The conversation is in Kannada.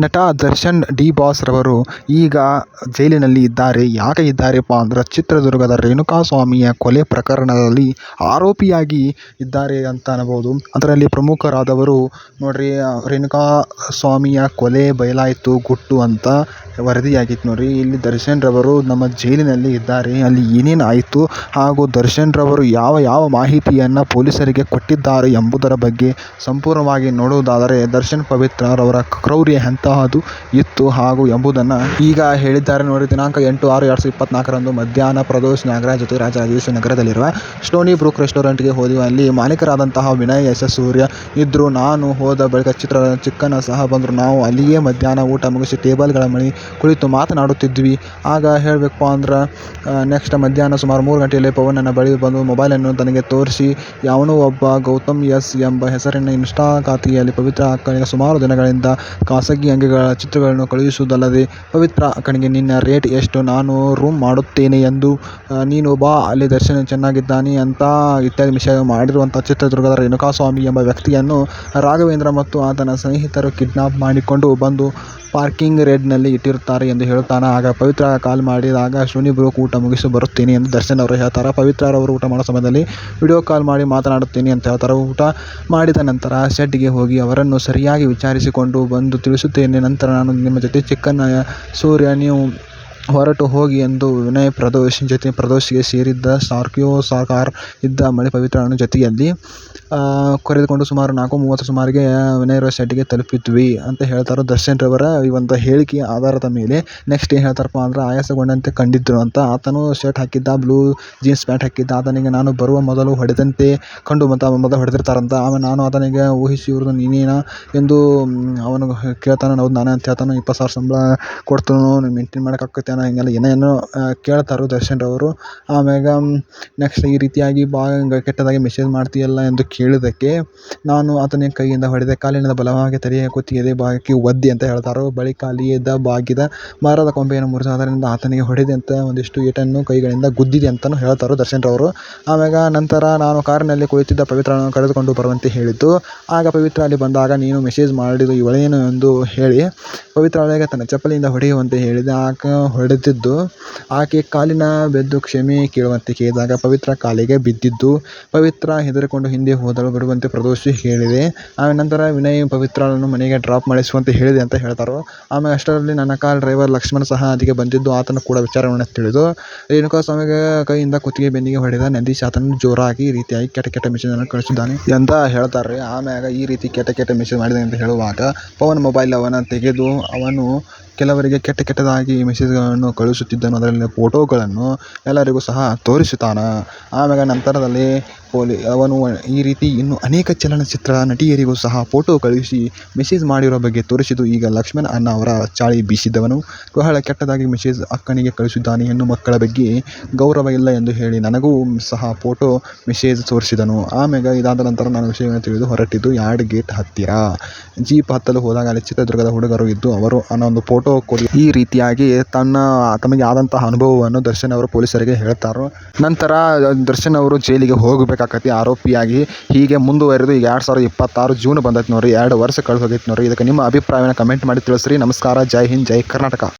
ನಟ ದರ್ಶನ್ ಡಿ ಬಾಸ್ ರವರು ಈಗ ಜೈಲಿನಲ್ಲಿ ಇದ್ದಾರೆ. ಯಾಕೆ ಇದ್ದಾರೆಪ್ಪ ಅಂದ್ರೆ ಚಿತ್ರದುರ್ಗದ ರೇಣುಕಾಸ್ವಾಮಿಯ ಕೊಲೆ ಪ್ರಕರಣದಲ್ಲಿ ಆರೋಪಿಯಾಗಿ ಇದ್ದಾರೆ ಅಂತ ಅನ್ನಬಹುದು. ಅದರಲ್ಲಿ ಪ್ರಮುಖರಾದವರು ನೋಡ್ರಿ, ರೇಣುಕಾಸ್ವಾಮಿಯ ಕೊಲೆ ಬಯಲಾಯಿತು ಗುಟ್ಟು ಅಂತ ವರದಿಯಾಗಿತ್ತು ನೋಡ್ರಿ. ಇಲ್ಲಿ ದರ್ಶನ್ ರವರು ನಮ್ಮ ಜೈಲಿನಲ್ಲಿ ಇದ್ದಾರೆ. ಅಲ್ಲಿ ಏನೇನು ಆಯಿತು ಹಾಗೂ ದರ್ಶನ್ ರವರು ಯಾವ ಮಾಹಿತಿಯನ್ನು ಪೊಲೀಸರಿಗೆ ಕೊಟ್ಟಿದ್ದಾರೆ ಎಂಬುದರ ಬಗ್ಗೆ ಸಂಪೂರ್ಣವಾಗಿ ನೋಡುವುದಾದರೆ ದರ್ಶನ್ ಪವಿತ್ರ ರವರ ಕ್ರೌರ್ಯ ಎಂತಹದ್ದು ಇತ್ತು ಹಾಗೂ ಎಂಬುದನ್ನು ಈಗ ಹೇಳಿದ್ದಾರೆ ನೋಡಿ. ದಿನಾಂಕ 8/6/2024 ಮಧ್ಯಾಹ್ನ ಪ್ರದೋಷ್ ನಾಗರಾಜ್ ಜೊತೆ ರಾಜರಾಜೇಶ್ವರಿ ನಗರದಲ್ಲಿರುವ ಸ್ಟೋನಿ ಬ್ರೂಕ್ ರೆಸ್ಟೋರೆಂಟ್ಗೆ ಹೋದೆವು. ಅಲ್ಲಿ ಮಾಲೀಕರಾದಂತಹ ವಿನಯ್ ಎಸ್ ಸೂರ್ಯ ಇದ್ದರು. ನಾನು ಹೋದ ಬಳಿಕ ಚಿಕ್ಕಣ್ಣ ಸಹ ಬಂದರು. ನಾವು ಅಲ್ಲಿಯೇ ಮಧ್ಯಾಹ್ನ ಊಟ ಮುಗಿಸಿ ಟೇಬಲ್ಗಳ ಮನೆ ಕುಳಿತು ಮಾತನಾಡುತ್ತಿದ್ವಿ. ಆಗ ಹೇಳಬೇಕು ಅಂದ್ರೆ ನೆಕ್ಸ್ಟ್ ಮಧ್ಯಾಹ್ನ ಸುಮಾರು 3 ಗಂಟೆಯಲ್ಲಿ ಪವನ್ ನನ್ನ ಬಳಿ ಬಂದು ಮೊಬೈಲನ್ನು ತನಗೆ ತೋರಿಸಿ, ಯಾವನೋ ಒಬ್ಬ ಗೌತಮ್ ಎಸ್ ಎಂಬ ಹೆಸರಿನ ಇನ್ಸ್ಟಾ ಖಾತೆಯಲ್ಲಿ ಪವಿತ್ರ ಅಕ್ಕನಿಗೆ ಸುಮಾರು ದಿನಗಳಿಂದ ಖಾಸಗಿ ಅಂಗಿಗಳ ಚಿತ್ರಗಳನ್ನು ಕಳುಹಿಸುವುದಲ್ಲದೆ, ಪವಿತ್ರ ಅಕ್ಕನಿಗೆ ನಿನ್ನ ರೇಟ್ ಎಷ್ಟು, ನಾನು ರೂಮ್ ಮಾಡುತ್ತೇನೆ ಎಂದು, ನೀನು ಬಾ, ಅಲ್ಲಿ ದರ್ಶನ್ ಚೆನ್ನಾಗಿದ್ದಾನೆ ಅಂತ ಇತ್ಯಾದಿ ವಿಷಯ ಮಾಡಿರುವಂಥ ಚಿತ್ರದುರ್ಗದ ರೇಣುಕಾಸ್ವಾಮಿ ಎಂಬ ವ್ಯಕ್ತಿಯನ್ನು ರಾಘವೇಂದ್ರ ಮತ್ತು ಆತನ ಸ್ನೇಹಿತರು ಕಿಡ್ನಾಪ್ ಮಾಡಿಕೊಂಡು ಬಂದು ಪಾರ್ಕಿಂಗ್ ರೇಡ್ನಲ್ಲಿ ಇಟ್ಟಿರುತ್ತಾರೆ ಎಂದು ಹೇಳುತ್ತಾನೆ. ಆಗ ಪವಿತ್ರ ಕಾಲ್ ಮಾಡಿದಾಗ ಸ್ಟೋನಿ ಬ್ರೂಕ್ ಊಟ ಮುಗಿಸಿ ಬರುತ್ತೇನೆ ಎಂದು ದರ್ಶನ್ ಅವರು ಹೇಳ್ತಾರೆ. ಪವಿತ್ರ ಅವರು ಊಟ ಮಾಡೋ ಸಮಯದಲ್ಲಿ ವಿಡಿಯೋ ಕಾಲ್ ಮಾಡಿ ಮಾತನಾಡುತ್ತೇನೆ ಅಂತ ಹೇಳ್ತಾರೆ. ಊಟ ಮಾಡಿದ ನಂತರ ಶೆಡ್ಗೆ ಹೋಗಿ ಅವರನ್ನು ಸರಿಯಾಗಿ ವಿಚಾರಿಸಿಕೊಂಡು ಬಂದು ತಿಳಿಸುತ್ತೇನೆ. ನಂತರ ನಾನು ನಿಮ್ಮ ಜೊತೆ ಚಿಕ್ಕಣ್ಣ ಸೂರ್ಯ ನೀವು ಹೊರಟು ಹೋಗಿ ಎಂದು ವಿನಯ್ ಪ್ರದೋಷ್ಗೆ ಸೇರಿದ್ದ ಸ್ಕಾರ್ಪಿಯೋ ಕಾರ್ ಇದ್ದ ಮಳೆ ಪವಿತ್ರನ ಜೊತೆಯಲ್ಲಿ ಕರೆದುಕೊಂಡು ಸುಮಾರು 4:30 ಸುಮಾರಿಗೆ ವಿನಯ್ ಶೆಡ್ಗೆ ತಲುಪಿದ್ವಿ ಅಂತ ಹೇಳ್ತಾರೆ. ದರ್ಶನ್ ರವರ ಈ ಒಂದು ಹೇಳಿಕೆ ಆಧಾರದ ಮೇಲೆ ನೆಕ್ಸ್ಟ್ ಏನು ಹೇಳ್ತಾರಪ್ಪ ಅಂದ್ರೆ, ಆಯಾಸಗೊಂಡಂತೆ ಕಂಡಿದ್ರು ಅಂತ. ಆತನು ಶರ್ಟ್ ಹಾಕಿದ್ದ, ಬ್ಲೂ ಜೀನ್ಸ್ ಪ್ಯಾಂಟ್ ಹಾಕಿದ್ದ. ಆತನಿಗೆ ನಾನು ಬರುವ ಮೊದಲು ಹೊಡೆದಂತೆ ಕಂಡು ಮೊದಲು ಹೊಡೆದಿರ್ತಾರಂತ. ಆಮೇಲೆ ನಾನು ಆತನಿಗೆ ಊಹಿಸಿ ಇವ್ರದ್ದು ನೀನೇನಾ ಎಂದು ಅವನು ಕೇಳ್ತಾನೆ. ಹೌದು ನಾನೇ ಅಂತ ಹೇಳ್ತಾನೆ. 20,000 ಸಂಬಳ ಕೊಡ್ತಾನು, ಮೇಂಟೈನ್ ಮಾಡೋಕ್ಕಾಗತ್ತೆ ಹಿಂಗೆಲ್ಲ ಏನೇನೋ ಕೇಳ್ತಾರೋ ದರ್ಶನ್ ರವರು. ಆಮ್ಯಾಗ ನೆಕ್ಸ್ಟ್ ಈ ರೀತಿಯಾಗಿ ಕೆಟ್ಟದಾಗಿ ಮೆಸೇಜ್ ಮಾಡ್ತೀಯಲ್ಲ ಎಂದು ಕೇಳಿದ್ದಕ್ಕೆ ನಾನು ಆತನ ಕೈಯಿಂದ ಹೊಡೆದೆ, ಕಾಲಿನಿಂದ ಬಲವಾಗಿ ತಲೆಯ ಕುತ್ತಿಗೆ ಭಾಗಕ್ಕೆ ಒದ್ದೆ ಅಂತ ಹೇಳ್ತಾರೋ. ಬಳಿಕ ಅಲ್ಲಿಯೇ ಬಾಗಿದ ಮರದ ಕೊಂಬೆಯನ್ನು ಮುರಿದು ಅದರಿಂದ ಆತನಿಗೆ ಹೊಡೆದೆ ಅಂತ ಒಂದಿಷ್ಟು ಏಟನ್ನು ಕೈಗಳಿಂದ ಗುದ್ದಿದೆ ಅಂತಲೂ ಹೇಳ್ತಾರೋ ದರ್ಶನ್ ರವರು. ಆಮ್ಯಾಗ ನಂತರ ನಾನು ಕಾರಿನಲ್ಲಿ ಕುಳಿತಿದ್ದ ಪವಿತ್ರನನ್ನು ಕರೆದುಕೊಂಡು ಬರುವಂತೆ ಹೇಳಿದ್ದು. ಆಗ ಪವಿತ್ರ ಅಲ್ಲಿ ಬಂದಾಗ ನೀನು ಮೆಸೇಜ್ ಮಾಡಿದ್ದು ಇವಳೇನು ಎಂದು ಹೇಳಿ ಪವಿತ್ರ ಅವಳಿಗೆ ತನ್ನ ಚಪ್ಪಲಿಯಿಂದ ಹೊಡೆಯುವಂತೆ ಹೇಳಿದೆ. ಹೊಡೆದಿದ್ದು ಆಕೆ ಕಾಲಿನ ಬೆದ್ದು ಕ್ಷಮೆ ಕೇಳುವಂತೆ ಕೇಳಿದಾಗ ಪವಿತ್ರ ಕಾಲಿಗೆ ಬಿದ್ದಿದ್ದು. ಪವಿತ್ರ ಹೆದರಿಕೊಂಡು ಹಿಂದೆ ಹೋದಳು. ಬಿಡುವಂತೆ ಪ್ರದೋಷ್ ಹೇಳಿದೆ. ಆಮೇಲೆ ನಂತರ ವಿನಯ್ ಪವಿತ್ರಳನ್ನು ಮನೆಗೆ ಡ್ರಾಪ್ ಮಾಡಿಸುವಂತೆ ಹೇಳಿದೆ ಅಂತ ಹೇಳ್ತಾರೋ. ಆಮೇಲೆ ಅಷ್ಟರಲ್ಲಿ ನನ್ನ ಕಾರ್ ಡ್ರೈವರ್ ಲಕ್ಷ್ಮಣ್ ಸಹ ಅಲ್ಲಿಗೆ ಬಂದಿದ್ದು. ಆತನು ಕೂಡ ವಿಚಾರವನ್ನು ತಿಳಿದು ರೇಣುಕಾಸ್ವಾಮಿಗೆ ಕೈಯಿಂದ ಕುತ್ತಿಗೆ ಬೆನ್ನಿಗೆ ಹೊಡೆದ ನಂದೀಶ್ ಆತನು ಜೋರಾಗಿ ಈ ರೀತಿಯಾಗಿ ಕೆಟ್ಟ ಮೆಸೇಜನ್ನು ಕಳಿಸಿದ್ದಾನೆ ಅಂತ ಹೇಳ್ತಾರೆ. ಆಮ್ಯಾಗ ಈ ರೀತಿ ಕೆಟ್ಟ ಮೆಸೇಜ್ ಮಾಡಿದೆ ಅಂತ ಹೇಳುವಾಗ ಪವನ್ ಮೊಬೈಲ್ ಅವನ ತೆಗೆದು ಅವನು ಕೆಲವರಿಗೆ ಕೆಟ್ಟದಾಗಿ ಮೆಸೇಜ್ಗಳನ್ನು ಕಳುಹಿಸುತ್ತಿದ್ದನು. ಅದರಲ್ಲಿ ಫೋಟೋಗಳನ್ನು ಎಲ್ಲರಿಗೂ ಸಹ ತೋರಿಸುತ್ತಾನ. ಆಮ್ಯಾಗ ನಂತರದಲ್ಲಿ ಅವನು ಈ ರೀತಿ ಇನ್ನು ಅನೇಕ ಚಲನಚಿತ್ರ ನಟಿಯರಿಗೂ ಸಹ ಫೋಟೋ ಕಳುಹಿಸಿ ಮೆಸೇಜ್ ಮಾಡಿರೋ ಬಗ್ಗೆ ತೋರಿಸಿದ್ದು. ಈಗ ಲಕ್ಷ್ಮಣ್ ಅಣ್ಣ ಅವರ ಚಾಳಿ ಬೀಸಿದವನು ಬಹಳ ಕೆಟ್ಟದಾಗಿ ಮೆಸೇಜ್ ಅಕ್ಕನಿಗೆ ಕಳಿಸಿದ್ದಾನೆ. ಹೆಣ್ಣು ಮಕ್ಕಳ ಬಗ್ಗೆ ಗೌರವ ಇಲ್ಲ ಎಂದು ಹೇಳಿ ನನಗೂ ಸಹ ಫೋಟೋ ಮೆಸೇಜ್ ತೋರಿಸಿದನು. ಆಮ್ಯಾಗ ಇದಾದ ನಂತರ ನಾನು ವಿಷಯವನ್ನು ತಿಳಿದು ಹೊರಟಿದ್ದು ಯಾರ್ಡ್ ಗೇಟ್ ಹತ್ತಿರ ಜೀಪ್ ಹತ್ತಲು ಹೋದಾಗ ಅಲ್ಲಿ ಚಿತ್ರದುರ್ಗದ ಹುಡುಗರು ಇದ್ದು ಅವರು ಅನ್ನೋ ಒಂದು ಫೋಟೋ ಕೊಡಿ ಈ ರೀತಿಯಾಗಿ ತಮಗೆ ಆದಂತಹ ಅನುಭವವನ್ನು ದರ್ಶನ್ ಅವರು ಪೊಲೀಸರಿಗೆ ಹೇಳ್ತಾರೋ. ನಂತರ ದರ್ಶನ್ ಅವರು ಜೈಲಿಗೆ ಹೋಗಬೇಕಾಗತ್ತೆ ಆರೋಪಿಯಾಗಿ. ಹೀಗೆ ಮುಂದುವರೆದು ಈಗ 2026 ಜೂನ್ ಬಂದೈತೆ ನೋಡ್ರಿ. 2 ವರ್ಷ ಕಳೆದು ಹೋಗೈತೆ ನೋಡ್ರಿ. ಇದಕ್ಕೆ ನಿಮ್ಮ ಅಭಿಪ್ರಾಯವನ್ನು ಕಮೆಂಟ್ ಮಾಡಿ ತಿಳಿಸ್ರಿ. ನಮಸ್ಕಾರ. ಜೈ ಹಿಂದ್, ಜೈ ಕರ್ನಾಟಕ.